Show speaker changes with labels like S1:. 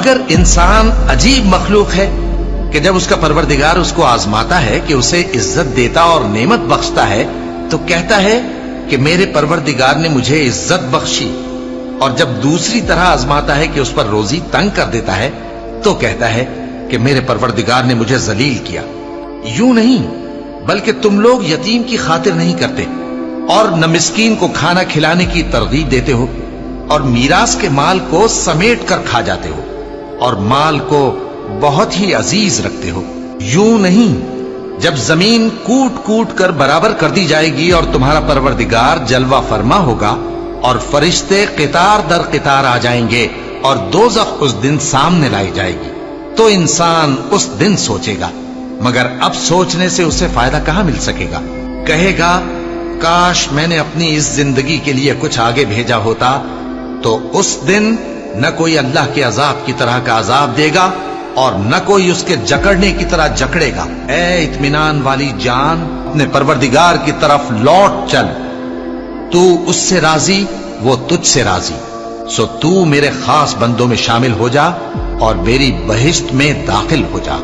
S1: मगर इंसान अजीब मखलूक है कि जब उसका परवरदिगार उसको आजमाता है कि उसे इज्जत देता और नेमत बख्शता है तो कहता है कि मेरे परवरदिगार ने मुझे इज्जत बख्शी, और जब दूसरी तरह आजमाता है कि उस पर रोजी तंग कर देता है तो कहता है कि मेरे परवरदिगार ने मुझे जलील किया। यूं नहीं, बल्कि तुम लोग यतीम की खातिर नहीं करते और न मिस्कीन को खाना खिलाने की तरगीब देते हो, और मीरास के माल को समेट कर खा जाते हो और माल को बहुत ही अजीज रखते हो। यूं नहीं, जब जमीन कूट कूट कर बराबर कर दी जाएगी और तुम्हारा परवरदिगार जलवा फरमा होगा और फरिश्ते कितार दर कितार आ जाएंगे और दोज़ख उस दिन सामने लाई जाएगी, तो इंसान उस दिन सोचेगा, मगर अब सोचने से उसे फायदा कहां मिल सकेगा। कहेगा काश मैंने अपनी इस जिंदगी के लिए कुछ आगे भेजा होता, तो उस दिन न कोई अल्लाह के अजाब की तरह का अजाब देगा और न कोई उसके जकड़ने की तरह जकड़ेगा। ए इत्मीनान वाली जान, अपने परवरदिगार की तरफ लौट चल, तू उससे राजी, वो तुझसे राजी, सो तू मेरे खास बंदों में शामिल हो जा और मेरी बहिश्त में दाखिल हो जा।